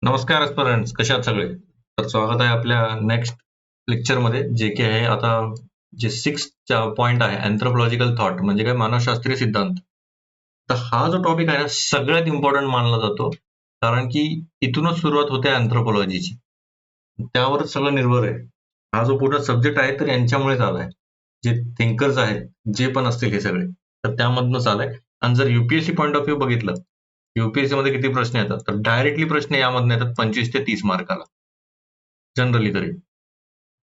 नमस्कार एस्पिरंट्स, कशा आहात सगळे? तर स्वागत आहे आपल्या नेक्स्ट लेक्चरमध्ये, जे की आहे आता जे 6th पॉइंट आहे अँथ्रोपॉलॉजिकल थॉट, म्हणजे काय मानवशास्त्रीय सिद्धांत. तर हा जो टॉपिक आहे ना सगळ्यात इम्पॉर्टंट मानला जातो, कारण की इथूनच सुरुवात होते अँथ्रोपॉलॉजीची. त्यावरच सगळं निर्भर आहे. हा जो पूर्ण सब्जेक्ट आहे तर यांच्यामुळेच आलाय. जे थिंकर्स आहेत, जे पण असतील हे सगळे, तर त्यामधूनच आलाय. आणि जर युपीएससी पॉइंट ऑफ व्ह्यू बघितलं, युपीएससी मध्ये किती प्रश्न येतात, तर डायरेक्टली प्रश्न यामधून येतात 25 ते 30 मार्काला, जनरली तरी.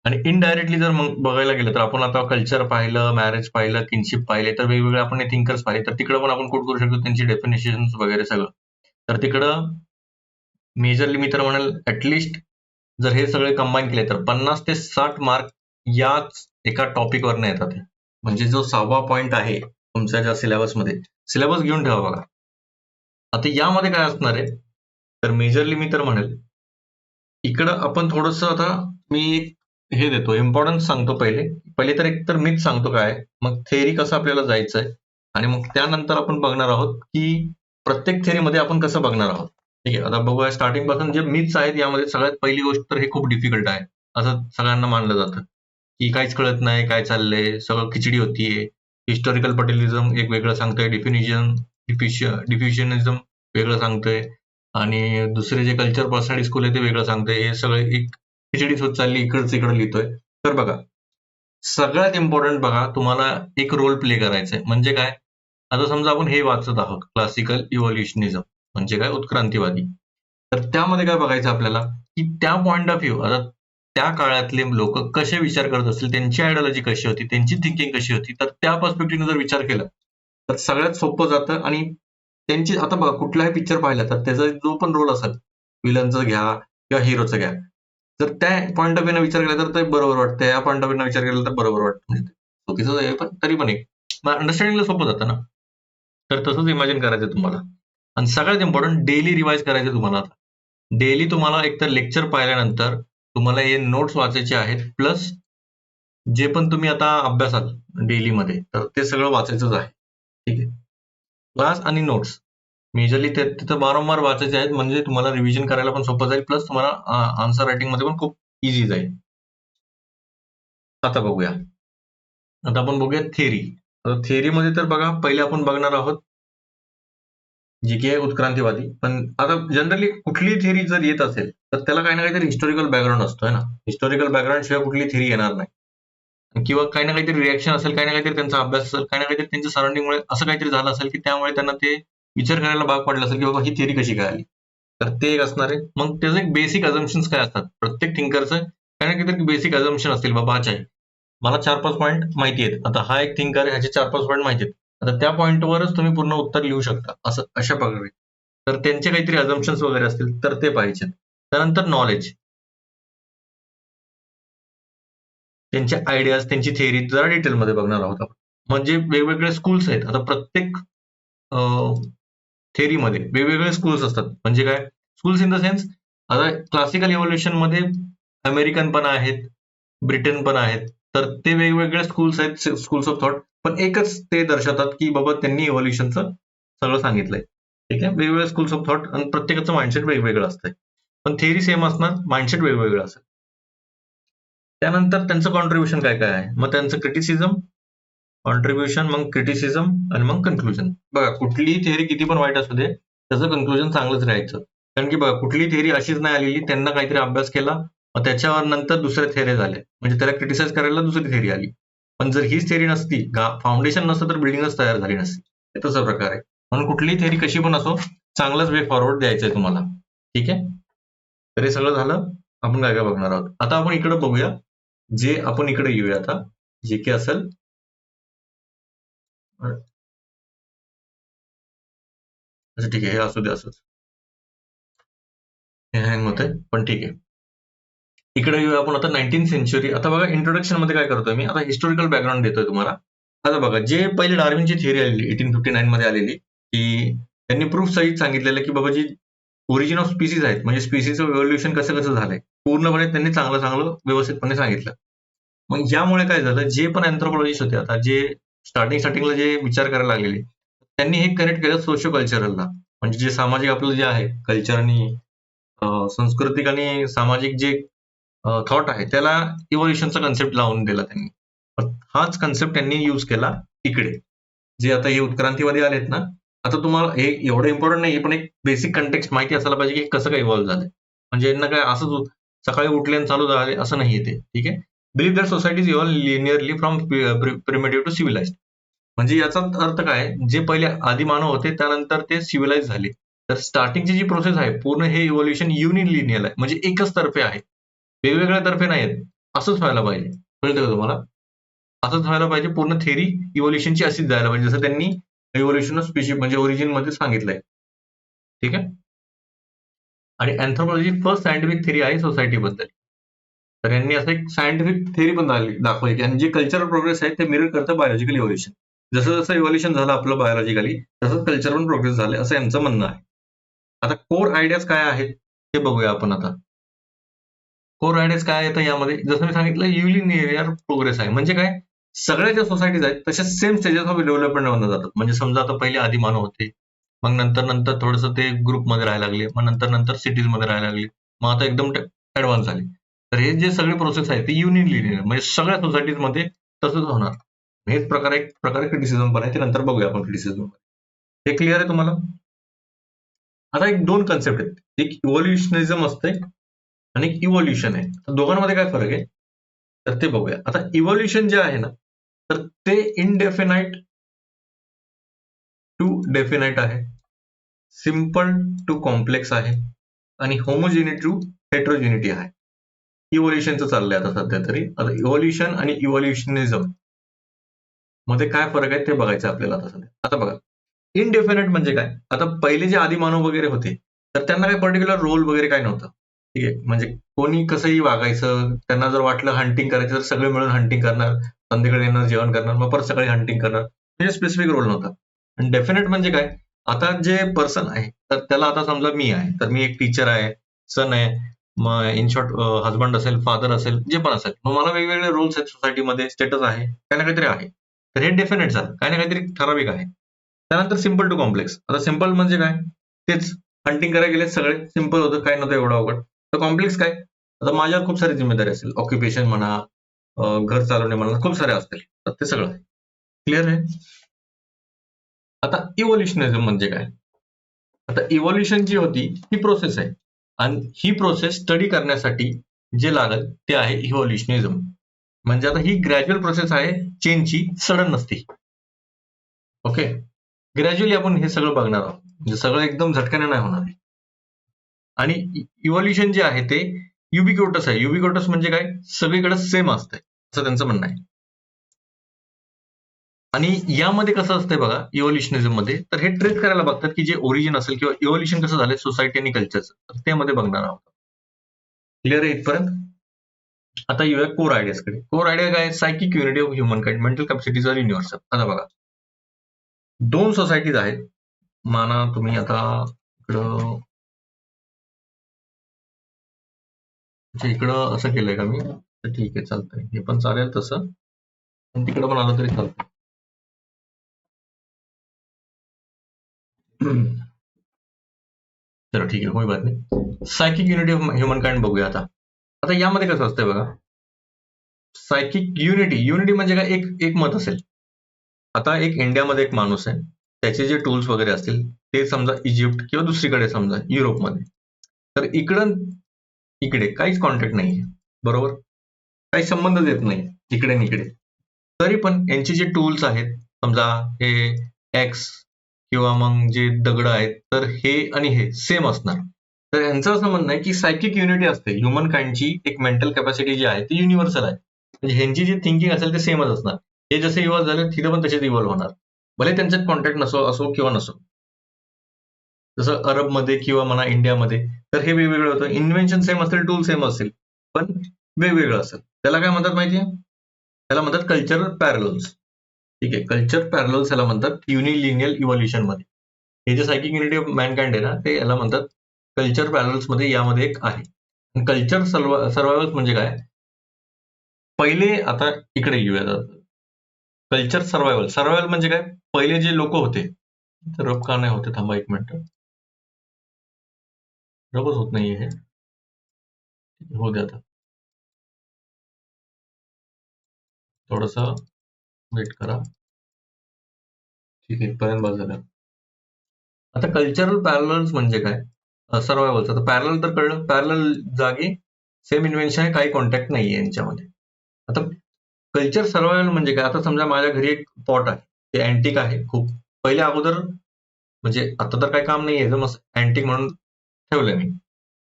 आणि इनडायरेक्टली जर मग बघायला गेलं तर आपण आता कल्चर पाहिलं, मॅरेज पाहिलं, किनशिप पाहिले, तर वेगवेगळे आपण थिंकर्स पाहिले, तर तिकडं पण आपण कोट करू शकतो त्यांची डेफिनेशन्स वगैरे सगळं. तर तिकडं मेजरली मी तर म्हणेल ऍटलिस्ट जर हे सगळे कंबाईन केले तर 50 ते 60 मार्क याच एका टॉपिकवर येतात हे. म्हणजे जो 6वा पॉइंट आहे तुमच्या ज्या सिलेबसमध्ये, सिलेबस घेऊन ठेवा बघा. आता यामध्ये काय असणार आहे, तर मेजरली मी तर म्हणेल इकडं आपण थोडस आता मी हे देतो, इम्पॉर्टन्स सांगतो पहिले. पहिले तर एक तर मीच सांगतो काय आहे, मग थेअरी कसं आपल्याला जायचंय आणि मग त्यानंतर आपण बघणार आहोत की प्रत्येक थेअरीमध्ये आपण कसं बघणार आहोत. ठीक आहे, आता बघूया स्टार्टिंग पासून जे मिथ्स आहेत यामध्ये. सगळ्यात पहिली गोष्ट तर हे खूप डिफिकल्ट आहे, असं सगळ्यांना मानलं जातं की काहीच कळत नाही, काय चाललंय, सगळं खिचडी होतीये. हिस्टॉरिकल पटेलिझम एक वेगळं सांगतंय, डिफ्युशनिझम वेगळं सांगतंय, आणि दुसरे जे कल्चर पर्सनॅलिटी स्कूल आहे ते वेगळं सांगतंय. हे सगळं एक खिचडीच होत चालली, इकडचं इकडं लिहितोय. तर बघा, सगळ्यात इम्पॉर्टंट बघा, तुम्हाला एक रोल प्ले करायचा आहे. म्हणजे काय, आता समजा आपण हे वाचत आहोत क्लासिकल इव्होल्युशनिझम, म्हणजे काय उत्क्रांतीवादी. तर त्यामध्ये काय बघायचं आपल्याला, की त्या पॉइंट ऑफ व्ह्यू, आता त्या काळातले लोक कसे विचार करत असतील, त्यांची आयडियोलॉजी कशी होती, त्यांची थिंकिंग कशी होती, तर त्या पर्स्पेक्टिव्हने जर विचार केला तर सगळ्यात सोपं जातं. आणि त्यांची आता बघा, कुठलाही पिक्चर पाहिला तर त्याचा जो पण रोल असेल, विलनचा घ्या किंवा हिरोचा घ्या, जर त्या पॉइंट ऑफ व्ह्यूने विचार केला तर ते बरोबर वाटतं, या पॉइंट ऑफ व्ह्यूने विचार केला तर बरोबर वाटतं. म्हणजे चुकीचं आहे पण तरी पण एक अंडरस्टँडिंगला सोपं जातं ना. तर तसंच इमॅजिन करायचं तुम्हाला. आणि सगळ्यात इम्पॉर्टंट डेली रिवाइज करायचं तुम्हाला. डेली तुम्हाला एकतर लेक्चर पाहिल्यानंतर तुम्हाला हे नोट्स वाचायचे आहेत, प्लस जे पण तुम्ही आता अभ्यासाल डेलीमध्ये, तर ते सगळं वाचायचंच आहे. ठीक आहे. क्लास आणि नोट्स मेजरली ते तिथं वारंवार वाचायचे आहेत, म्हणजे तुम्हाला रिव्हिजन करायला पण सोपं जाईल, प्लस तुम्हाला आन्सर रायटिंग मध्ये पण खूप इझी जाईल. आता बघूया. आता आपण बघूया थेअरी. थेअरीमध्ये तर बघा, पहिले आपण बघणार आहोत जी की आहे उत्क्रांतीवादी. पण आता जनरली कुठली थेअरी जर येत असेल तर त्याला काही ना काहीतरी हिस्टॉरिकल बॅकग्राऊंड असतोय ना. हिस्टॉरिकल बॅकग्राऊंड शिवाय कुठली थेअरी येणार नाही. किंवा काही ना काहीतरी रिएक्शन असेल, काही ना काहीतरी त्यांचा अभ्यास असेल, काही ना काहीतरी त्यांच्या सराउंडिंगमुळे असं काहीतरी झालं असेल की त्यामुळे त्यांना ते विचार करायला भाग पडलं असेल की बाबा ही थेअरी कशी काय आली. तर ते एक असणार आहे. मग त्याचे एक बेसिक अझम्पन्स काय असतात, प्रत्येक थिंकरचं काही ना काहीतरी बेसिक अझम्पशन असतील. बाबा अच्छा आहे, मला 4-5 पॉईंट माहिती आहेत. आता हा एक थिंकर आहे, ह्याचे 4-5 पॉईंट माहिती आहेत. आता त्या पॉईंटवरच तुम्ही पूर्ण उत्तर लिहू शकता, असं अशा प्रकारे. तर त्यांचे काहीतरी अझम्पशन्स वगैरे असतील तर ते पाहिजेत. त्यानंतर नॉलेज, त्यांचे आयडियाज, त्यांची थेअरी जरा डिटेलमध्ये बघणार आहोत आपण. म्हणजे वेगवेगळे स्कूल्स आहेत. आता प्रत्येक थेअरीमध्ये वेगवेगळे स्कूल्स असतात. म्हणजे काय, स्कूल्स इन द सेन्स, आता क्लासिकल इव्होल्युशन मध्ये अमेरिकन पण आहेत, ब्रिटन पण आहेत. तर ते वेगवेगळे स्कूल्स आहेत, स्कूल्स ऑफ थॉट, पण एकच ते दर्शवतात की बाबा त्यांनी इव्होल्युशनचं सगळं सांगितलंय. ठीक आहे, वेगवेगळे स्कूल्स ऑफ थॉट आणि प्रत्येकाचं माइंडसेट वेगवेगळं असतंय. पण थेअरी सेम असणार, माइंडसेट वेगवेगळं असेल. त्यानंतर त्यांचं कॉन्ट्रीब्युशन काय काय आहे, मग त्यांचं क्रिटिसिझम, कॉन्ट्रीब्युशन, मग क्रिटिसिझम आणि मग कन्क्लुजन. बघा, कुठलीही थेअरी किती पण वाईट असू दे, त्याचं कन्क्लुजन चांगलंच राहायचं. कारण की बघा, कुठलीही थेअरी अशीच नाही आलेली, त्यांना काहीतरी अभ्यास केला, मग त्याच्यावर नंतर दुसऱ्या थेअरी झाल्या, म्हणजे त्याला क्रिटिसाइज करायला दुसरी थेअरी आली. पण जर हीच थेअरी नसती, फाउंडेशन नसतं, तर बिल्डिंगच तयार झाली नसती. हे तसा प्रकार आहे. म्हणून कुठलीही थेअरी कशी पण असो, चांगलाच वे फॉरवर्ड द्यायचंय तुम्हाला. ठीक आहे, तर हे सगळं झालं. आपण काय काय बघणार आहोत, आता आपण इकडे बघूया. जे आपण इकडे येऊया आता, जे काही असेल. अच्छा ठीक आहे, हे असू दे असंच. हे हँग होतंय, पण ठीक आहे. इकडे येऊया आपण आता 19th सेंचुरी. आता बघा, इंट्रोडक्शन मध्ये काय करतोय मी, आता हिस्टॉरिकल बॅकग्राऊंड देतोय तुम्हाला. आता बघा, जे पहिले डार्विनची थिअरी आलेली 1859 मध्ये आलेली, की त्यांनी प्रूफ सहित सांगितलेलं की बाबा जी ओरिजिन ऑफ स्पीसीज आहेत, म्हणजे स्पीसीचं इव्होल्युशन कसं कसं झालंय, पूर्णपणे त्यांनी चांगलं चांगलं व्यवस्थितपणे सांगितलं. मग यामुळे काय झालं, जे पण अँथ्रोपॉलॉजिस्ट होते, आता जे स्टार्टिंगला जे विचार करायला लागलेले, त्यांनी हे कनेक्ट केलं सोशो कल्चरलला. म्हणजे जे सामाजिक आपलं जे आहे कल्चर आणि सांस्कृतिक आणि सामाजिक जे थॉट आहे त्याला इव्होल्युशनचा कन्सेप्ट लावून दिला त्यांनी. हाच कन्सेप्ट त्यांनी युज केला इकडे. जे आता हे उत्क्रांतीवादी आलेत ना, आता तुम्हाला हे एवढं इम्पॉर्टंट नाही, पण एक बेसिक कंटेक्स्ट माहिती असायला पाहिजे की कसं काय इव्हॉल्व्ह झालंय. म्हणजे यांना काय असंच सकाळी उठले आणि चालू झाले असं नाहीये ते. ठीक आहे. Believe that societies evolve linearly from primitive to civilised. म्हणजे याचा अर्थ काय, जे पहिले आदिमानव होते त्यानंतर ते सिव्हिलाइज झाले. तर स्टार्टिंगची जी प्रोसेस आहे पूर्ण हे इव्होल्युशन युनिलिनियल आहे, म्हणजे एकच तर्फे आहे, वेगवेगळ्या तर्फे नाही आहेत. असंच व्हायला पाहिजे. कळतं का तुम्हाला? असंच व्हायला पाहिजे. पूर्ण थेरी इव्होल्युशनची अशीच जायला पाहिजे, जसं त्यांनी इव्होल्युशन ऑफ स्पीशीज म्हणजे ओरिजिन मध्ये सांगितलंय. ठीक आहे. आणि अँथ्रोपॉलॉजी फर्स्ट सायंटिफिक थेरी आहे सोसायटी बद्दल. तर यांनी असं एक सायंटिफिक थेरी पण दाखवली की आणि जे कल्चरल प्रोग्रेस आहे ते मिरर करतं बायोलॉजिकल इव्होल्युशन. जसं जसं इव्होल्युशन झालं आपलं बायोलॉजिकली, तसंच कल्चर पण प्रोग्रेस झाले असं यांचं म्हणणं आहे. आता कोर आयडियाज काय आहेत ते बघूया आपण आता. कोर आयडियाज काय येतं यामध्ये, जसं मी सांगितलं युनिलिनियर प्रोग्रेस आहे. म्हणजे काय, सगळ्या ज्या सोसायटीज आहेत तशा सेम स्टेजेस ऑफ डेव्हलपमेंट होऊन जातात. म्हणजे समजा आता पहिले आदिमानव होते, मग नंतर नंतर थोडंसं ते ग्रुपमध्ये राहायला लागले, मग नंतर नंतर सिटीजमध्ये राहायला लागले, मग आता एकदम ऍडव्हान्स झाले. तर हे जे सगळे प्रोसेस आहे ते युनिलिनियर म्हणजे सगळ्या सोसायटीजमध्ये तसंच होणार. हेच एक प्रकारे क्रिटिसिझम पण आहे, ते नंतर बघूया आपण क्रिटिसिझम. हे क्लिअर आहे तुम्हाला? आता एक दोन कन्सेप्ट आहेत, एक इव्होल्युशनिझम असते आणि एक इव्होल्युशन आहे. तर दोघांमध्ये काय फरक आहे तर ते बघूया. आता इव्होल्युशन जे आहे ना, तर ते इनडेफिनाइट टू डेफिनाइट आहे, सिम्पल टू कॉम्प्लेक्स आहे आणि होमोजिनिटी टू हेट्रोजिनिटी आहे. इव्होल्युशनचं चाललंय आता सध्या तरी. आता इव्होल्युशन आणि इव्होल्युशनिझम मध्ये काय फरक आहे ते बघायचं आपल्याला आता सध्या. आता बघा, इनडेफिनेट म्हणजे काय, आता पहिले जे आदिमानव वगैरे होते तर त्यांना काही पर्टिक्युलर रोल वगैरे काय नव्हतं. ठीक आहे. म्हणजे कोणी कसंही वागायचं, त्यांना जर वाटलं हंटिंग करायचं तर सगळे मिळून हंटिंग करणार, संध्याकाळी येणार जेवण करणार, मग परत सकाळी हंटिंग करणार, म्हणजे स्पेसिफिक रोल नव्हता. आणि डेफिनेट म्हणजे काय, आता जे पर्सन आहे तर त्याला आता समजा मी आहे, तर मी एक टीचर आहे, सन आहे, मग इन शॉर्ट हजबंड असेल, फादर असेल, जे पण असेल, मग मला वेगवेगळे रोल्स आहेत सोसायटीमध्ये, स्टेटस आहे, काही ना काहीतरी आहे. तर हे डेफिनेट झालं, काही ना काहीतरी ठराविक आहे. त्यानंतर सिम्पल टू कॉम्प्लेक्स. आता सिम्पल म्हणजे काय, तेच हंटिंग करायला गेले सगळे सिम्पल होतं, काय नव्हतं एवढं अवघड. तर कॉम्प्लेक्स काय, आता माझ्यावर खूप सारी जिम्मेदारी असेल, ऑक्युपेशन म्हणा, घर चालवणे म्हणा, खूप सारे असतील, तर ते सगळं क्लिअर आहे. आता इव्होल्युशनिझम म्हणजे काय, आता इव्होल्युशन जी होती ही प्रोसेस आहे आणि ही प्रोसेस स्टडी करण्यासाठी जे लागेल ते आहे इव्होल्युशनिझम. म्हणजे आता ही ग्रॅज्युअल प्रोसेस आहे, चेंजची, सडन नसते. ओके. ग्रॅज्युअली आपण हे सगळं बघणार आहोत, म्हणजे सगळं एकदम झटक्याने नाही होणार. आणि इव्होल्युशन जे आहे ते युबिक्युटस आहे. युबिक्युटस म्हणजे काय, सगळीकडे सेम असतंय असं त्यांचं म्हणणं आहे. आणि यामध्ये कसं असतंय बघा, इव्होल्युशनिझम मध्ये तर हे ट्रेस करायला बघतात की जे ओरिजिन असेल किंवा इव्होल्युशन कसं झालंय सोसायटी आणि कल्चरचं, तर त्यामध्ये बघणार आहोत. क्लिअर आहे इथपर्यंत? आता येऊया कोर आयडियाजकडे. कोर आयडिया काय, psychic unity of humankind, mental capacities are universal. आता बघा, दोन सोसायटीज आहेत. माना तुम्ही आता इकडं, अच्छा इकडं असं केलंय का मी, तर ठीक आहे, चालतंय, हे पण चालेल तसं, पण तिकडं पण आलं तरी चालतंय. चलो ठीक आहे, कोई बात नाही. Psychic unity of human kind बघूया आता. आता यामध्ये कसं असतंय बघा, सायकिक युनिटी म्हणजे काय, एक एक मत असेल. आता एक इंडियामध्ये एक माणूस आहे, त्याचे जे टूल्स वगैरे असतील ते समजा इजिप्त किंवा दुसरीकडे समजा युरोपमध्ये, तर इकडं इकडे काहीच कॉन्टॅक्ट नाहीये, बरोबर, काही संबंधच येत नाही इकडे आणि इकडे. तरी पण यांचे जे टूल्स आहेत, समजा हे एक्स किंवा मग जे दगड आहेत, तर हे आणि हे सेम असणार. तर यांचं असं म्हणणं आहे की सायकिक युनिटी असते ह्युमन काइंडची, एक मेंटल कॅपॅसिटी जी आहे ती युनिव्हर्सल आहे. म्हणजे ह्यांची जी थिंकिंग असेल ते सेमच असणार. हे जसे इव्हॉल्व्ह झाले तिथे पण तसेच इव्हॉल्व्ह होणार, भले त्यांच्यात कॉन्टॅक्ट असो किंवा नसो. जसं अरबमध्ये किंवा म्हणा इंडियामध्ये, तर हे वेगवेगळं होतं. इन्व्हेन्शन सेम असेल, टूल सेम असेल, पण वेगवेगळं असेल. त्याला काय म्हणतात माहितीये, त्याला म्हणतात कल्चरल पॅरलल्स. ठीक आहे, कल्चर पॅरलल्स याला म्हणतात युनिलिनियल इव्होल्युशन मध्ये. हे जे सायकिक युनिटी ऑफ मॅनकाइंड आहे ना, ते याला म्हणतात कल्चर पॅरलल्स मध्ये, यामध्ये एक आहे. कल्चर सर्वायवल्स म्हणजे काय, पहिले आता इकडे येऊया. कल्चर सर्वायवल म्हणजे काय, पहिले जे लोक होते, तर का नाही होते, थांबा एक मिनिट. नकोच होत नाहीये हे, होऊ द्या आता, थोडस वेट करा. ठीक आहे, इथपर्यंत बस झालं. आता कल्चरल पॅरलल्स म्हणजे काय? सर्वायवलचं तर पॅरलल तर कळलं, पॅरलल जागी सेम इन्व्हेन्शन आहे, काही कॉन्टॅक्ट नाहीये यांच्यामध्ये. आता कल्चर सर्वायवल म्हणजे काय? आता समजा माझ्या घरी एक पॉट आहे, ते अँटिक आहे खूप, पहिले अगोदर म्हणजे आता तर काही काम नाहीये, मस्त अँटिक म्हणून ठेवलंय मी.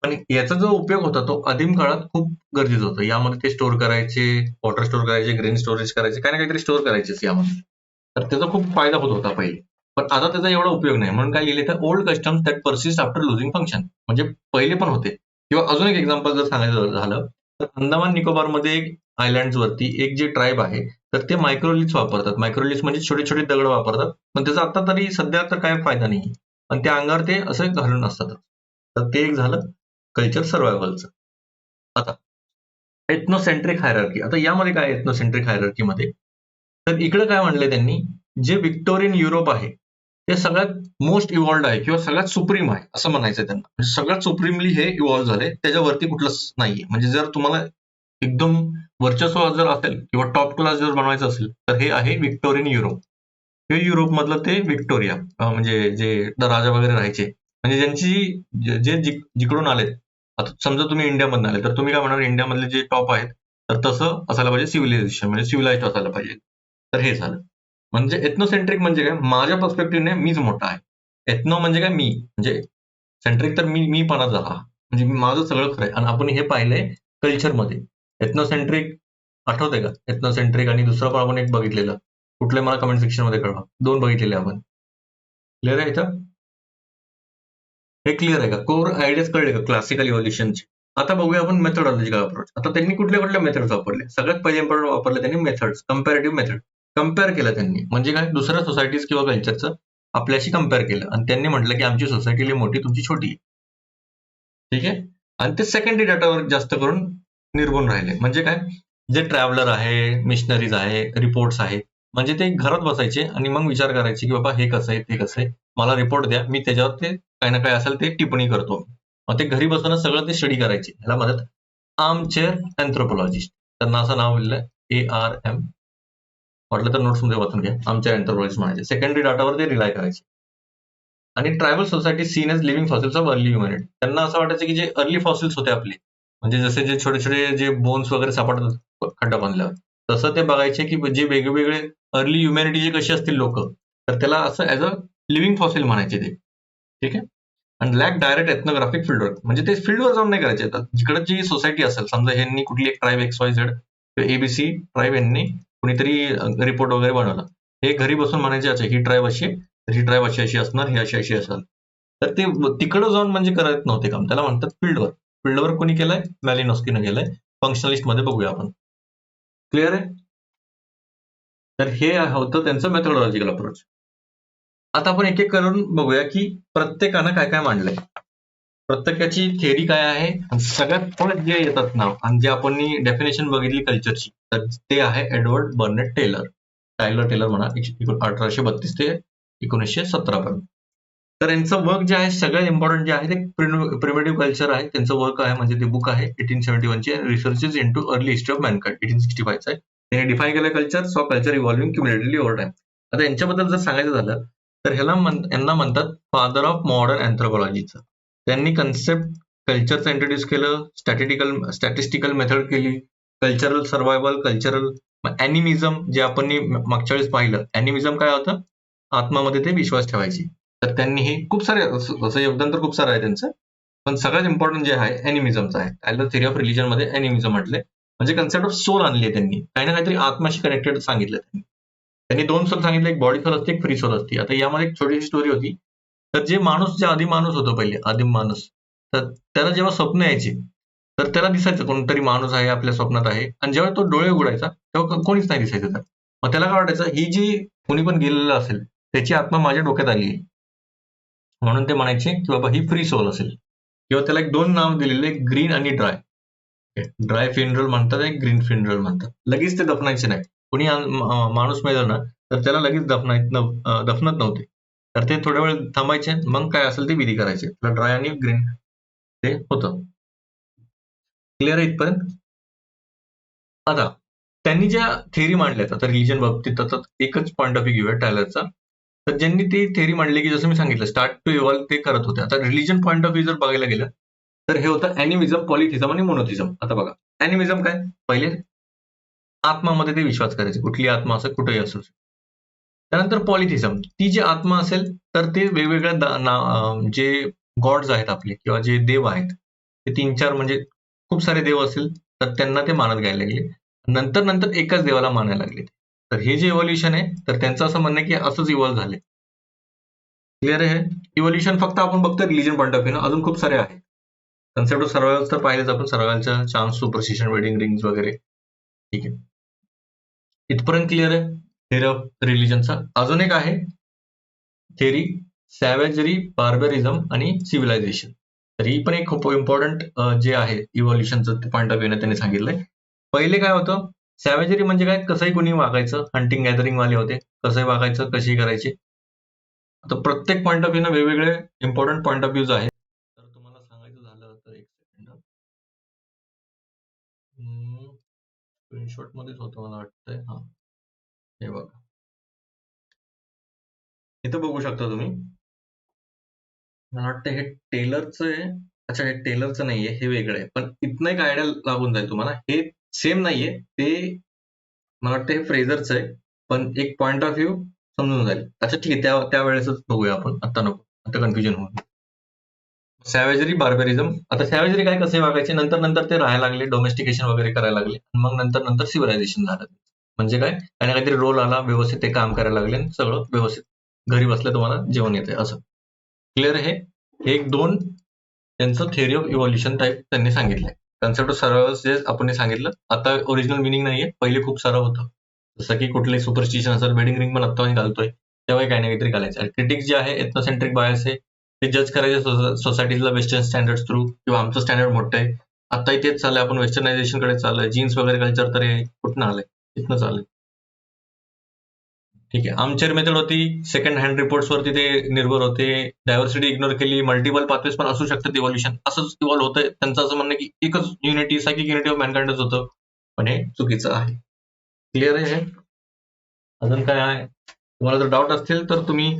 पण याचा जो उपयोग होता तो आदिम काळात खूप गरजेचं होतं. यामध्ये ते स्टोअर करायचे, वॉटर स्टोअर करायचे, ग्रेन स्टोरेज करायचे, काही ना काहीतरी स्टोअर करायचेच यामध्ये. तर त्याचा खूप फायदा होत होता पहिले. पण आता त्याचा एवढा उपयोग नाही, म्हणून काय लिहिले तर old customs that persist after losing function. म्हणजे पहिले पण होते. किंवा अजून एक एक्झाम्पल जर सांगायचं झालं तर अंदमान निकोबारमध्ये एक आयलँड्स वरती एक जे ट्राईब आहे, तर ते मायक्रोलिथ्स वापरतात. मायक्रोलिथ्स म्हणजे छोटे छोटे दगड वापरतात, पण त्याचा आता तरी सध्या तर काय फायदा नाही. पण त्या अंगावर ते असं घालून असतात. तर ते एक झालं कल्चर सर्वायवलचं. आता एथनोसेंट्रिक हायरार्की. आता यामध्ये काय एथनोसेंट्रिक हायरार्कीमध्ये? तर इकडे काय म्हणलंय त्यांनी, जे व्हिक्टोरियन युरोप आहे, ते सगळ्यात मोस्ट इव्हॉल्ड आहे किंवा सगळ्यात सुप्रीम आहे, असं म्हणायचंय त्यांना. म्हणजे सगळ्यात सुप्रीमली हे इव्हॉल्व्ह झाले, त्याच्यावरती कुठलंच नाहीये. म्हणजे जर तुम्हाला एकदम वर्चस्व जर असेल किंवा टॉप क्लास जर बनवायचं असेल, तर हे आहे व्हिक्टोरियन युरोप. हे युरोपमधलं ते व्हिक्टोरिया, म्हणजे जे राजा वगैरे राहायचे. म्हणजे ज्यांची जे जिकडून आलेत, आता समजा तुम्ही इंडियामधून आले, तर तुम्ही काय म्हणणार, इंडियामधले जे टॉप आहेत, तर तसं असायला पाहिजे सिव्हिलायझेशन, म्हणजे सिव्हिलाइज्ड असायला पाहिजे. तर हे झालं. म्हणजे एथनोसेंट्रिक म्हणजे काय? माझ्या पर्स्पेक्टिव्हने मीच मोठा आहे. एथनो म्हणजे काय? मी. म्हणजे सेंट्रिक तर मीपणा झाला. म्हणजे माझं सगळं खरं आहे. आणि आपण हे पाहिलंय कल्चरमध्ये. एथनोसेंट्रिक आठवतंय का? एथनोसेंट्रिक आणि दुसरं पण आपण एक बघितलेलं. कुठले मला कमेंट सेक्शन मध्ये कळवा. 2 बघितलेले आपण. क्लिअर आहे इथं? हे क्लिअर आहे का? कोर आयडियाज कळले का क्लासिकल इव्होल्युशनचे? आता बघूया आपण मेथडॉलॉजिकल अप्रोच. आता त्यांनी कुठल्या कुठल्या मेथड्स वापरले? सगळ्यात पहिले इम्पॉर्टंट वापरले त्यांनी मेथड्स, कंपॅरेटिव्ह मेथड. कंपेअर केलं त्यांनी. म्हणजे काय? दुसऱ्या सोसायटीज किंवा कल्चरचं आपल्याशी कंपेअर केलं आणि त्यांनी म्हटलं की आमची सोसायटी मोठी, तुमची छोटी आहे. ठीक आहे? आणि ते सेकंडरी डाटावर जास्त करून निर्भून राहिले. म्हणजे काय? जे ट्रॅव्हलर आहे, मिशनरीज आहे, रिपोर्ट्स आहे, म्हणजे ते घरात बसायचे आणि मग विचार करायचे की बाबा हे कसं आहे, ते कसं आहे, मला रिपोर्ट द्या, मी त्याच्यावर ते काही ना काही असेल ते टिप्पणी करतो. मग ते घरी बसूनच सगळं ते स्टडी करायचे. ह्याला म्हणतात आर्मचेअर अँथ्रोपॉलॉजिस्ट. त्यांना असं नाव दिलं ARM. वाटलं तर नोट्समध्ये वाचून घ्या. आर्मचेअर अँथ्रोपॉलॉजिस्ट म्हणायचे. सेकंडरी डाटावर ते रिलाय करायचे. आणि tribal society seen as living fossils of early humanity. त्यांना असं वाटायचं की जे अर्ली फॉसिल्स होते आपले, म्हणजे जसे जे छोटे छोटे जे बोन्स वगैरे सापडतात खड्डा बांधल्यावर, तसं ते बघायचे की जे वेगवेगळे अर्ली ह्युमॅनिटीचे कसे असतील लोक, तर त्याला असं ऍज अ लिव्हिंग फॉसिल म्हणायचे ते. ठीक आहे. आणि लॅक डायरेक्ट एथनोग्राफिक फील्डवर्क, म्हणजे ते फील्डवर जाऊन नाही करायचे. जिकडे जी सोसायटी असेल, समजा ह्यांनी कुठली एक ट्राईब XYZ किंवा ABC ट्राईब यांनी कुणीतरी रिपोर्ट वगैरे बनवला, हे घरी बसून म्हणायचे अच्छा ही ट्राईब अशी, तर ही ट्राईब अशी अशी असणार, ही अशी अशी असेल. तर ते तिकडं जाऊन म्हणजे करत नव्हते काम, त्याला म्हणतात फील्डवर्क. फील्डवर्क कोणी केलंय? मॅलिनॉस्कीनं केलंय. फंक्शनलिस्ट मध्ये बघूया आपण. क्लिअर आहे? तर हे होतं त्यांचं मेथोडॉलॉजिकल अप्रोच. आता आपण एक एक करून बघूया की प्रत्येकानं काय काय मांडलंय, प्रत्येकाची थेअरी काय आहे. आणि सगळ्यात पुढे जे येतात नाव आणि जे आपण डेफिनेशन बघितली कल्चरची, तर ते आहे Edward Burnett Tylor, Tylor Tylor म्हणा, 1832 ते 1917 पर्यंत. तर यांचं वर्क जे आहे सगळ्यात इम्पॉर्टंट जे आहे ते प्रिमेटिव्ह कल्चर आहे. त्यांचं वर्क आहे, म्हणजे ते बुक आहे 1871 चे, researches into early history of Mankind, 1865 चं आहे. त्यांनी डिफाईन केलं कल्चर, सॉ कल्चर इव्हॉल्विंग क्युमुलेटिव्हली ओव्हर टाइम. आता यांच्याबद्दल जर सांगायचं झालं तर यांना म्हणतात फादर ऑफ मॉडर्न अँथ्रोपॉलॉजीचं. त्यांनी कन्सेप्ट कल्चरचं इंट्रोड्यूस केलं, स्टॅटिस्टिकल मेथड केली, कल्चरल सर्व्हायवल, कल्चरल अॅनिमिझम जे आपण मागच्या वेळेस पाहिलं. अॅनिमिझम काय होतं? आत्मामध्ये ते विश्वास ठेवायचे. तर त्यांनी हे खूप सारे असं योगदान तर खूप सारं आहे त्यांचं, पण सगळ्यात इम्पॉर्टंट जे आहे अॅनिमिझमचं आहे. टायलर थिअरी ऑफ रिलिजन मध्ये अॅनिमिझम म्हटले, म्हणजे कन्सेप्ट ऑफ सोल आणली आहे त्यांनी. काही ना काहीतरी आत्माशी कनेक्टेड सांगितलं त्यांनी. त्यांनी 2 सोल सांगितले, एक बॉडी सोल असते, एक फ्री सोल असते. आता यामध्ये एक छोटीशी स्टोरी होती. तर जे माणूस, जे आदिम माणूस होतो पहिले, आदिम माणूस, तर त्याला जेव्हा स्वप्न यायचे, तर त्याला दिसायचं कोणतरी माणूस आहे आपल्या स्वप्नात आहे, आणि जेव्हा तो डोळे उघडायचा तेव्हा कोणीच नाही दिसायचं त्याला. मग त्याला काय वाटायचं, ही जी कोणी पण गेलेलं असेल त्याची आत्मा माझ्या डोक्यात आली आहे. म्हणून ते म्हणायचे की बाबा ही फ्री सोल असेल. किंवा त्याला एक 2 नाव दिलेले, ग्रीन आणि ड्राय. ड्राय फ्युनरल म्हणतात आणि ग्रीन फ्युनरल म्हणतात. लगेच ते दफनायचे नाही. कोणी माणूस मेला ना, तर त्याला लगेच दफनत नव्हते. तर ते थोड्या वेळ थांबायचे, मग काय असेल ते विधी करायचे. त्याला ड्राय आणि ग्रीन ते होतं. क्लिअर आहे इथपर्यंत? आता त्यांनी ज्या थेअरी मांडल्यात, आता रिलिजन बाबतीत आता एकच पॉईंट ऑफ व्ह्यू घेऊया टायलरचा. तर ज्यांनी ती थेअरी मांडली की जसं मी सांगितलं स्टार्ट टू इव्हॉल्व ते करत होते. आता रिलिजन पॉईंट ऑफ व्ह्यू जर बघायला गेलं तर हे होतं अॅनिमिझम, पॉलिथिझम आणि मोनोथिझम. आता बघा अॅनिमिझम काय, पहिले आत्मामध्ये ते विश्वास करायचे, कुठली आत्मा असेल कुठेही असू शकते. त्यानंतर पॉलिथिझम, ती जी आत्मा असेल तर ते वेगवेगळ्या जे गॉड्स आहेत आपले किंवा जे देव आहेत ते 3-4 म्हणजे खूप सारे देव असेल तर त्यांना ते मानत घ्यायला लागले. नंतर नंतर एकाच देवाला मानायला लागले. तर हे जे इव्होल्युशन आहे तर त्यांचं असं म्हणणं आहे की असंच इव्हॉल्व्ह झाले. क्लिअर आहे? इव्होल्युशन फक्त आपण बघतो रिलिजन पॉईंट ऑफ व्ह्यू अजून खूप सारे आहेत. कन्सेप्ट ऑफ सर्वायवल तर पाहिलेच आपण, सर्वायवलच्या चान्स, सुपरस्टिशन, वेडिंग रिंग्स वगैरे. ठीक आहे, इथपर्यंत क्लिअर आहे थेअरी ऑफ रिलिजनचा. अजून एक आहे थेअरी सॅव्हेजरी, बार्बरिझम आणि सिव्हिलायझेशन. तर ही पण एक खूप इम्पॉर्टंट जे आहे इव्होल्युशनचं पॉईंट ऑफ व्ह्यूने त्यांनी सांगितलंय. पहिले काय होतं, सॅव्हेजरी म्हणजे काय, कसंही कुणी वागायचं, हंटिंग गॅदरिंग वाले होते, कसंही वागायचं, कशीही करायची. आता प्रत्येक पॉईंट ऑफ व्ह्यूने वेगवेगळे इम्पॉर्टंट पॉईंट ऑफ व्ह्यूज आहेत. तर तुम्हाला सांगायचं झालं तर एक सेकंड, स्क्रीनशॉट मध्येच होतं मला वाटतंय. हा, हे बघा, इथं बघू शकता तुम्ही. मला वाटतं हे टेलरचं आहे. अच्छा, हे टेलरचं नाहीये, हे वेगळं आहे. पण इथनं एक आयडिया लागून जाईल तुम्हाला. हे सेम नाहीये, ते मला वाटतं हे फ्रेझरचं आहे. पण एक पॉइंट ऑफ व्ह्यू समजून जाईल. अच्छा ठीक आहे, त्यावेळेसच बघूया आपण, आता नको, आता कन्फ्युजन होईल. सॅव्हेजरी, बार्बरिझम. आता सॅव्हेजरी काय, कसे वागायचे, नंतर नंतर ते राहायला लागले, डोमेस्टिकेशन वगैरे करायला लागले. मग नंतर नंतर सिव्हिलायझेशन झालं. म्हणजे काय, काही ना काहीतरी रोल आला, व्यवस्थित ते काम करायला लागले, आणि सगळं व्यवस्थित घरी बसल्या तुम्हाला जेवण येते असं. क्लिअर आहे? हे एक दोन त्यांचं थेअरी ऑफ इव्होल्युशन टाईप त्यांनी सांगितलंय. कन्सेप्ट ऑफ सर्वायवल जे आपण सांगितलं, आता ओरिजिनल मिनिंग नाहीये, पहिले खूप सारं होतं. जसं की कुठले सुपरस्टिशन असेल, वेडिंग रिंग पण आता घालतोय, तेव्हा काही ना काहीतरी घालायचं. क्रिटिक्स जे आहे एथनोसेंट्रिक बायस आहे, ते जज करायचे सोसायटीला वेस्टर्न स्टँडर्ड थ्रू, किंवा आमचं स्टँडर्ड मोठं आहे. आताही तेच चाललंय, आपण वेस्टर्नायझेशन कडे चाललोय. जीन्स वगैरे कल्चर तर हे कुठनं आलंय, इथनं चाललंय. ठीक आहे, आर्मचेअर मेथड होती, सेकंड हँड रिपोर्ट्स वरती ते निर्भर होते, डायव्हर्सिटी इग्नोर केली, मल्टिपल पाथवेज पण असू शकतात, इव्होल्युशन असंच इव्हॉल्व होतंय. त्यांचं असं म्हणणं की एकच युनिटी, सायकिक युनिटी ऑफ मॅनकाइंडच होतं, पण हे चुकीचं आहे. क्लिअर आहे हे? अजून काय आहे? तुम्हाला जर डाऊट असतील तर तुम्ही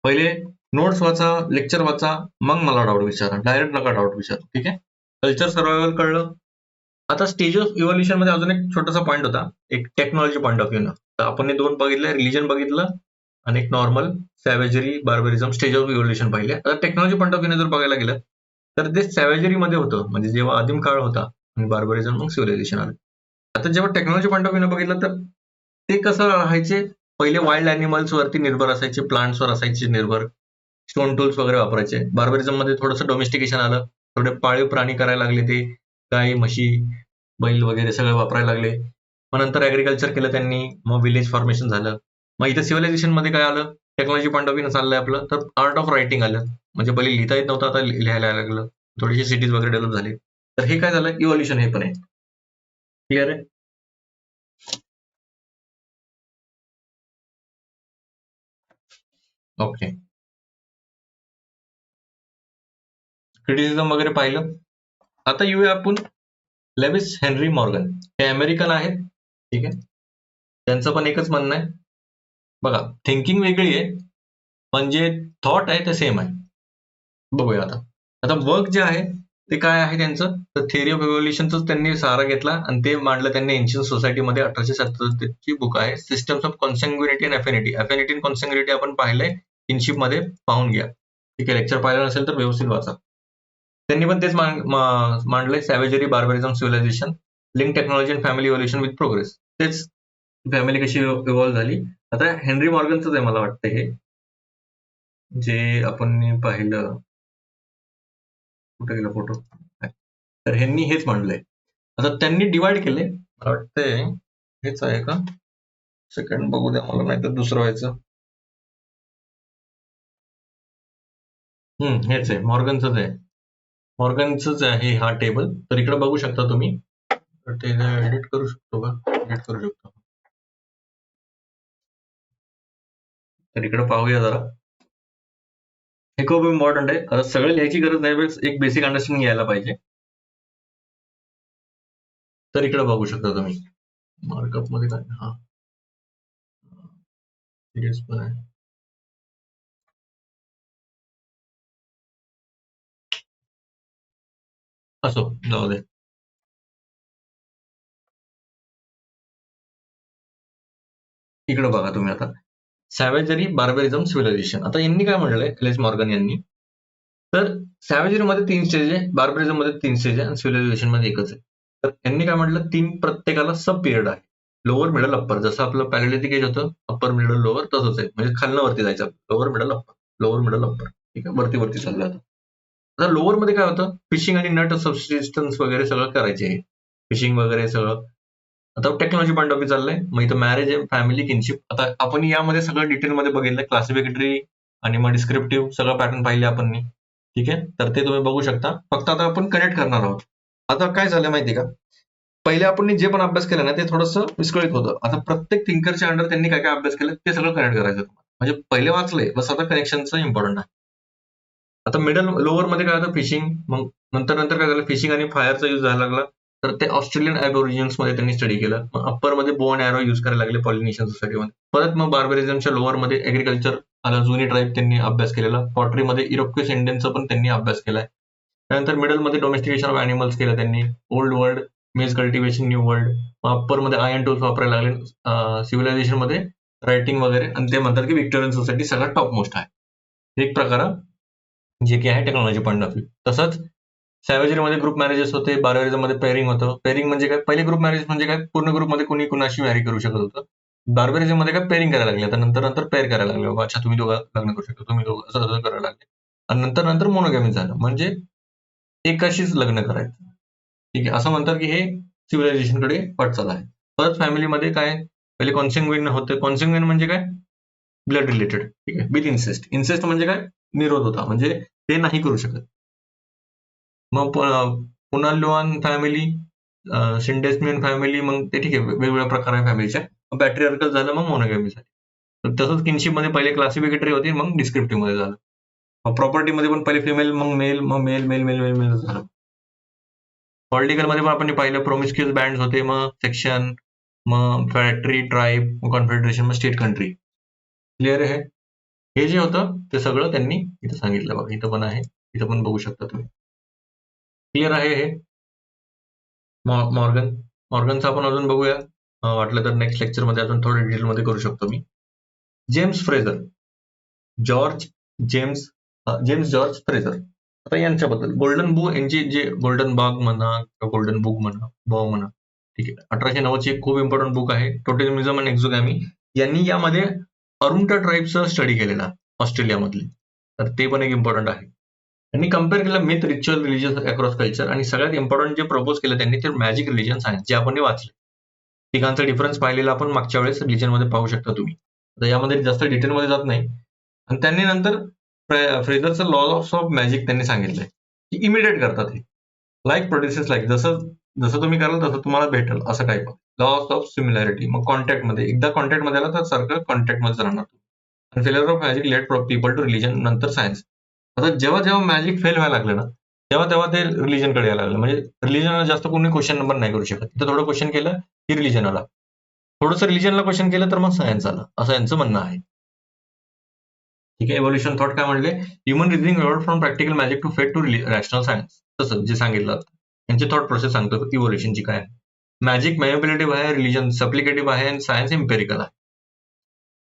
पहिले नोट्स वाचा, लेक्चर वाचा, मग मला डाऊट विचारा, डायरेक्ट नका डाऊट विचारू. ठीक आहे, कल्चर सर्वायवल कळलं. आता स्टेज ऑफ इव्होल्युशन मध्ये अजून एक छोटासा पॉईंट होता, एक टेक्नॉलॉजी पॉईंट ऑफ व्ह्यू. तर आपण हे दोन बघितले, रिलिजन बघितलं आणि एक नॉर्मल सॅव्हेजरी, बार्बरिझम, स्टेज ऑफ इव्होल्युशन पाहिले. आता टेक्नॉलॉजी पॉईंट ऑफ व्ह्यूने जर बघायला गेलं तर ते सॅव्हेजरी मध्ये होतं, म्हणजे जेव्हा आदिम काळ होता, आणि बार्बरिझम मग सिव्हिलायझेशन आलं. आता जेव्हा टेक्नॉलॉजी पॉईंट ऑफ व्ह्यूने बघितलं तर ते कसं राहायचे, पहिले वाईल्ड अॅनिमल्स वरती निर्भर असायचे, प्लांट्सवर असायचे निर्भर, स्टोन टूल्स वगैरे वापरायचे. बार्बरिझम मध्ये थोडंसं डोमेस्टिकेशन आलं, थोडे पाळीव प्राणी करायला लागले, ते गाई, म्हशी, बैल वगैरे सगळं वापरायला लागले. मग नंतर ऍग्रिकल्चर केलं त्यांनी, मग विलेज फॉर्मेशन झालं. मग इथं सिव्हिलायझेशन मध्ये काय आलं, टेक्नॉलॉजी पॉईंट ऑफ व्ह्यू चाललंय आपलं, तर आर्ट ऑफ रायटिंग आलं. म्हणजे पहिले लिहिता येत नव्हतं, आता लिहायला लागलं, थोडीशी सिटीज वगैरे डेव्हलप झाले. तर हे काय झालं, इव्होल्युशन हे पण आहे. क्लिअर आहे? ओके, क्रिटिसिझम वगैरे पाहिलं. आता येऊया आपण लेविस हेनरी मॉर्गन. हे अमेरिकन आहेत. ठीक आहे, त्यांचं पण एकच म्हणणं आहे, बघा थिंकिंग वेगळी आहे, पण जे थॉट आहे ते सेम आहे. बघूया आता. आता वर्क जे आहे ते काय आहे त्यांचं, तर थिअरी ऑफ इव्होल्युशनच त्यांनी सहारा घेतला आणि ते मांडलं त्यांनी एन्शियंट सोसायटीमध्ये 1877 ची बुक आहे, systems of consanguinity and affinity. Affinity आणि कॉन्संग्युनिटी आपण पाहिलंय किनशिप मध्ये, पाहून घ्या. ठीक आहे, लेक्चर पाहिलं नसेल तर व्यवस्थित वाचा. त्यांनी पण तेच मांडलंय, savagery, barbarism, civilisation, link technology and family evolution with progress. तेच फॅमिली कशी इव्हॉल्व्ह झाली. आता हेनरी मॉर्गनच आहे मला वाटतं हे, जे आपण पाहिलं, कुठे गेला फोटो, तर ह्यांनी हेच मांडलंय. आता त्यांनी डिवाइड केले, मला वाटतंय हेच आहे का, सेकंड बघू द्या मला, नाही तर दुसरं व्हायचं. हेच आहे, मॉर्गनच आहे, मॉर्गनच आहे हा टेबल. तर इकडे बघू शकता तुम्ही, ते एडिट करू शकतो का, एडिट करू शकतो. तर इकडे पाहूया जरा. हे खूप इम्पॉर्टंट आहे. आता सगळं लिहायची गरज नाही, बस एक बेसिक अंडरस्टँडिंग यायला पाहिजे. तर इकडे बघू शकता तुम्ही मार्कअप मध्ये काय सिरियस पण आहे. असो, जाऊ दे. इकडे बघा तुम्ही आता सॅव्हेजरी, बार्बरिझम, सिव्हिलायझेशन. आता यांनी काय म्हटलंय एल मॉर्गन यांनी, तर सॅव्हेजरी मध्ये 3 स्टेज आहे, बार्बरिझम मध्ये 3 स्टेज आहे आणि सिव्हिलायझेशन मध्ये एकच आहे. तर यांनी काय म्हटलं, 3 प्रत्येकाला सब पिरियड आहे. लोअर मिडल अप्पर, जसं आपलं पॅलेलिथिक एज होतं, अप्पर मिडल लोअर तसंच आहे, म्हणजे खालनं वरती जायचं, lower middle upper, lower middle upper. ठीक आहे, वरती वरती चाललं आता. आता लोअर मध्ये काय होतं, फिशिंग आणि नट सबसिस्टन्स वगैरे सगळं करायचे आहे, फिशिंग वगैरे सगळं. आता टेक्नॉलॉजी पॉईंट ऑफ व्ह्यू चाललंय, मग इथं मॅरेज आहे, फॅमिली, किनशिप. आता आपण यामध्ये सगळं डिटेलमध्ये बघितलं, क्लासिफिकेटरी आणि मग डिस्क्रिप्टिव्ह सगळं पॅटर्न पाहिले आपण. ठीक आहे, तर ते तुम्ही बघू शकता. फक्त आता आपण कनेक्ट करणार आहोत. आता काय झालं माहिती का, पहिले आपण जे पण अभ्यास केला ना ते थोडंसं विस्कळीत होतं. आता प्रत्येक थिंकरच्या अंडर त्यांनी काय काय अभ्यास केलं ते सगळं कनेक्ट करायचं. म्हणजे पहिले वाचलंय, बस आता कनेक्शनचं इम्पॉर्टंट आहे. आता मिडल लोअर मध्ये काय होतं, फिशिंग. मग नंतर नंतर काय झालं, फिशिंग आणि फायरचा युज व्हायला लागला, तर ते ऑस्ट्रेलियन ॲबोरिजिन्स मध्ये त्यांनी स्टडी केलं. मग अप्पर मध्ये बो अँड ॲरो युज करायला लागले पॉलिनेशियन सोसायटीमध्ये. परत मग बार्बरिझमच्या लोअर मध्ये ऍग्रिकल्चर आलं, जुनी ट्राईब त्यांनी अभ्यास केलेला. पॉटरीमध्ये इरोक्विस इंडियनचा पण त्यांनी अभ्यास केलाय. त्यानंतर मिडलमध्ये डोमेस्टिकेशन ऑफ ॲनिमल्स केलं त्यांनी, ओल्ड वर्ल्ड, मेज कल्टिवेशन, न्यू वर्ल्ड. मग अप्परमध्ये आयर्न टूल्स वापरायला लागले. सिव्हिलायझेशन मध्ये रायटिंग वगैरे, आणि ते म्हणतात की व्हिक्टोरियन सोसायटी सगळ्यात टॉप मोस्ट आहे. एक प्रकार जे की आहे टेक्नॉलॉजी पॉईंट ऑफ व्ह्यू. तसंच सॅव्हेजरीमध्ये ग्रुप मॅरेजेस होते, बार्बरिझममध्ये पेअरिंग होतं. पेअरिंग म्हणजे काय, पहिले ग्रुप मॅरेज म्हणजे काय, पूर्ण ग्रुपमध्ये कुणी कुणाशी मॅरी करू शकत होतं. बार्बरिझममध्ये काय, पेअरिंग करायला लागले, आता नंतर नंतर पेअर करायला लागले. बाबा अच्छा, तुम्ही दोघं लग्न करू शकता, तुम्ही दोघं, असं असं करायला लागले. आणि नंतर नंतर मोनोगॅमी झालं, म्हणजे एकाशीच लग्न करायचं. ठीक आहे, असं म्हणतात की हे सिव्हिलायझेशनकडे वाटचाल आहे. परत फॅमिलीमध्ये काय, पहिले कॉन्सिंग्विन होते. कॉन्सिंग्विन म्हणजे काय, ब्लड रिलेटेड. ठीक आहे, विथ इन्सेस्ट. इन्सेस्ट म्हणजे काय, निरोध होता, म्हणजे ते नाही करू शकत. मग पुनर्लोन फॅमिली, सिंडेस्मियन फॅमिली, मग ते ठीक आहे, वेगवेगळ्या प्रकार आहे फॅमिलीच्या. पॅट्रिआर्कल झालं, मग मोनोगॅमी झाली. तर तसंच किनशिप मध्ये पहिले क्लासिफिकेटरी होती, मग डिस्क्रिप्टिव्ह मध्ये झालं. मग प्रॉपर्टीमध्ये पण पहिले फिमेल, मग मेल, मग male male male male male झालं. पॉलिटिकल मध्ये पण आपण पाहिलं, प्रोमिस्क्युअस बँड्स होते, मग सेक्शन, मग फॅक्टरी, ट्राईब, मग कॉन्फेडरेशन, मग स्टेट, कंट्री. क्लिअर आहे? हे जे होतं ते सगळं त्यांनी इथं सांगितलं. बघा इथं पण आहे, इथं पण बघू शकता तुम्ही. क्लिअर आहे हे? मॉर्गन, मॉर्गनचं आपण अजून बघूया. वाटलं तर नेक्स्ट लेक्चरमध्ये अजून थोडं डिटेलमध्ये करू शकतो मी. James Frazer, George James James George Frazer. आता यांच्याबद्दल गोल्डन बुक, यांची जे गोल्डन बाग म्हणा किंवा गोल्डन बुक म्हणा, बॉ म्हणा. ठीक आहे, 1890ची एक खूप इम्पॉर्टंट बुक आहे, टोटेमिझम अँड एक्झोगॅमी. यांनी यामध्ये अरुंटा ट्राईबचं स्टडी केलेला ऑस्ट्रेलियामधली, तर ते पण एक इम्पॉर्टंट आहे. त्यांनी कम्पेअर केलं myth, ritual, religious across culture, आणि सगळ्यात इम्पॉर्टंट जे प्रपोज केलं त्यांनी ते मॅजिक, रिलिजन, सायन्स, जे आपण वाचले. तिघांचा डिफरन्स पाहिलेला आपण मागच्या वेळेस रिलिजन मध्ये पाहू शकता तुम्ही. तर यामध्ये जास्त डिटेलमध्ये जात नाही. आणि त्यांनी नंतर फ्रेझरचं लॉ ऑफ मॅजिक त्यांनी सांगितलंय की इमिडिएट करतात हे, लाईक प्रोड्युसेस लाईक, जसं जसं तुम्ही कराल तसं तुम्हाला भेटेल, असं टाईप. Loss of similarity. मग कॉन्टॅक्टमध्ये, एकदा कॉन्टॅक्टमध्ये आला तर सारखं कॉन्टॅक्टमध्ये राहणार. आणि failure of magic let people to religion, नंतर सायन्स. आता जेव्हा जेव्हा मॅजिक फेल व्हायला लागलं ना, तेव्हा तेव्हा ते रिलिजनकडे यायला लागलं. म्हणजे रिलिजनला जास्त कोणी क्वेश्चन नंबर नाही करू शकत. तिथं थोडं क्वेश्चन केलं की रिलिजन आला, थोडंसं रिलिजनला क्वेश्चन केलं तर मग सायन्स आला, असं यांचं म्हणणं आहे. ठीक आहे, एव्होल्युशन थॉट काय म्हणले, human reasoning evolved from practical magic to fate to rational science. तसं जे सांगितलं यांची थॉट प्रोसेस सांगतो इव्होल्युशनची काय. मॅजिक मॅनिप्युलेटिव्ह आहे, रिलिजन सप्लिकेटिव्ह आहे, आणि सायन्स एम्पेरिकल आहे.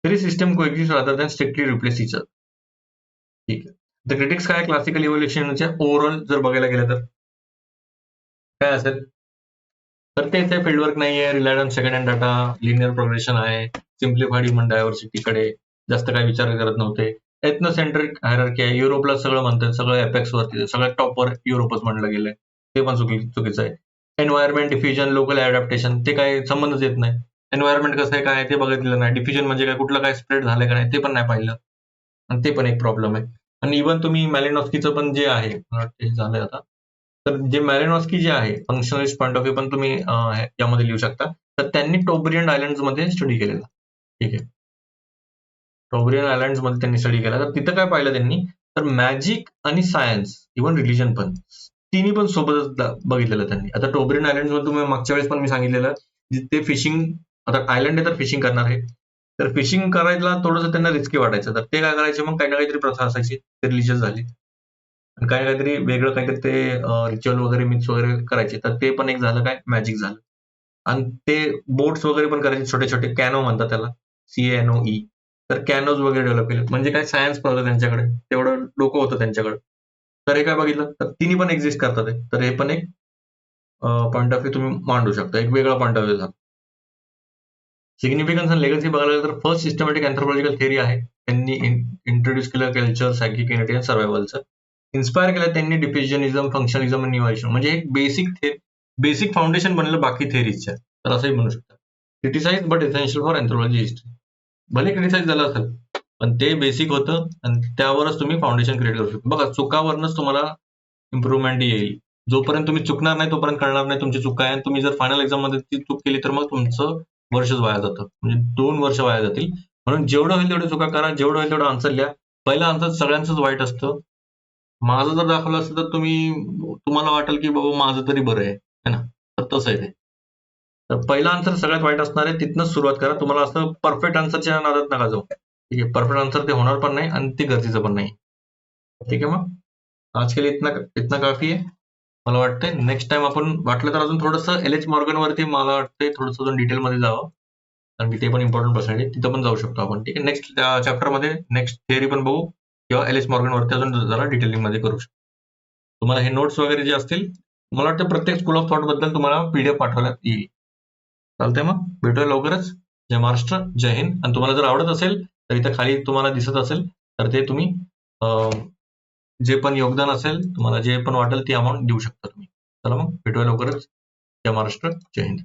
तरी system coexist rather than strictly replace each other. ठीक आहे, तर क्रिटिक्स काय क्लासिकल इव्होल्युशनच्या ओव्हरऑल जर बघायला गेलं तर काय असेल, तर ते फील्डवर्क नाही आहे, relied on second hand data, linear progression आहे, सिम्प्लिफाईड ह्युमन डायव्हर्सिटीकडे जास्त काय विचार करत नव्हते. एथनोसेंट्रिक हायरार्की आहे, युरोपला सगळं म्हणतात, सगळं एपेक्स वरती, सगळ्यात टॉपवर युरोपच म्हणलं गेलंय, ते पण चुकीचं आहे. एन्व्हायरमेंट, डिफ्युजन, लोकल अडॅप्टेशन, ते काय संबंधच येत नाही. एन्व्हायरमेंट कसं आहे काय ते बघितलं नाही, डिफ्युजन म्हणजे काय, कुठलं काय स्प्रेड झालंय का नाही ते पण नाही पाहिलं, आणि ते पण एक प्रॉब्लेम आहे. आणि इव्हन तुम्ही मॅलिनॉस्कीचं पण जे आहे, मला वाटतं हे झालंय आता, तर जे मॅलिनॉस्की जे आहे फंक्शनलिस्ट पॉईंट ऑफ व्ह्यू पण तुम्ही यामध्ये लिहू शकता. तर त्यांनी टोब्रियन आयलंड मध्ये स्टडी केलेला. ठीक आहे, टोब्रियन आयलंड मध्ये त्यांनी स्टडी केला, तर तिथं काय पाहिलं त्यांनी, तर मॅजिक आणि सायन्स इव्हन रिलिजन पण तिन्ही पण सोबतच बघितलेलं त्यांनी. आता टोब्रिन आयलंड मध्ये तुम्ही मागच्या वेळेस पण मी सांगितलेलं ते फिशिंग, आता आयलंड आहे तर फिशिंग करणार आहे, तर फिशिंग करायला थोडंसं त्यांना रिस्की वाटायचं, तर ते काय करायचे, मग काही ना काहीतरी प्रथा असायची, ते रिलिजियस झाली आणि काही काहीतरी वेगळं काहीतरी ते रिच्युअल वगैरे मिक्स वगैरे करायचे, तर ते पण एक झालं काय मॅजिक झालं. आणि ते बोट्स वगैरे पण करायचे, छोटे छोटे कॅनो म्हणतात त्याला, CANOE. तर कॅनोज वगैरे डेव्हलप केले, म्हणजे काय सायन्स होतं त्यांच्याकडे, तेवढं डोकं होतं त्यांच्याकडे. तर हे काय बघितलं, तर तिन्ही पण एक्झिस्ट करतात आहे. तर हे पण एक पॉइंट ऑफ व्ह्यू तुम्ही मांडू शकता, एक वेगळा पॉइंट ऑफ व्ह्यू झाला. सिग्निफिकन्स आणि लेगसी बघायला गेलं तर फर्स्ट सिस्टमॅटिक अँथ्रोपॉलॉजिकल थिअरी आहे. त्यांनी इंट्रोड्यूस केलं कल्चर, सायकिक युनिटी आणि सर्व्हायव्हलचं. इन्स्पायर केलं त्यांनी डिफ्युजनिझम, फंक्शनलिझम आणि न्यू म्हणजे एक बेसिक फाउंडेशन बनलं बाकी थिअरीजच्या. तर असंही म्हणू शकता. Criticise but essential for anthropology history. भले क्रिटिसाइज झालं असेल, पण ते बेसिक होतं आणि त्यावरच तुम्ही फाउंडेशन क्रिएट करू शकता. बघा, चुकावरनच तुम्हाला इम्प्रुव्हमेंट येईल. जोपर्यंत तुम्ही चुकणार नाही तोपर्यंत कळणार नाही तुमची चूक काय आहे. तुम्ही जर फायनल एक्झाम मध्ये ती चूक केली तर मग तुमचं वर्षच वाया जातं, म्हणजे 2 वर्ष वाया जातील. म्हणून जेवढं होईल तेवढे चुका करा, जेवढं होईल तेवढं आन्सर लिहा. पहिलं आन्सर सगळ्यांचंच वाईट असतं. माझं जर दाखवलं असतं तर तुम्हाला वाटेल की बाबा माझं तरी बरं आहे, है ना? तर तसं आहे ते. तर पहिला आन्सर सगळ्यात वाईट असणार आहे, तिथनंच सुरुवात करा. तुम्हाला असं परफेक्ट आन्सरच्या नादात नका जाऊ. ठीक आहे, परफेक्ट आन्सर ते होणार पण नाही आणि ते गरजेचं पण नाही. ठीक आहे, मग आज के लिए इतना इतना काफी आहे. मला वाटतंय नेक्स्ट टाइम आपण वाटलं तर अजून थोडंसं LH मॉर्गन वरती मला वाटतंय थोडंसं अजून डिटेलमध्ये जावं, कारण की ते पण इम्पॉर्टंट पर्सन आहे, तिथं पण जाऊ शकतो आपण. ठीक आहे, नेक्स्ट चॅप्टरमध्ये नेक्स्ट थिअरी पण बघू किंवा LH मॉर्गन वरती अजून जरा डिटेलिंग मध्ये करू शकतो. तुम्हाला हे नोट्स वगैरे जे असतील, मला वाटतं प्रत्येक स्कूल ऑफ थॉट बद्दल तुम्हाला PDF पाठवण्यात येईल. चालतंय, मग भेटूया लवकरच. जय महाराष्ट्र, जय हिंद. आणि तुम्हाला जर आवडत असेल तर इथं खाली तुम्हाला दिसत असेल तर ते तुम्ही जे पण योगदान असेल, तुम्हाला जे पण वाटेल ती अमाउंट देऊ शकता तुम्ही. चला मग भेटूया लवकरच. जय महाराष्ट्र, जय हिंद.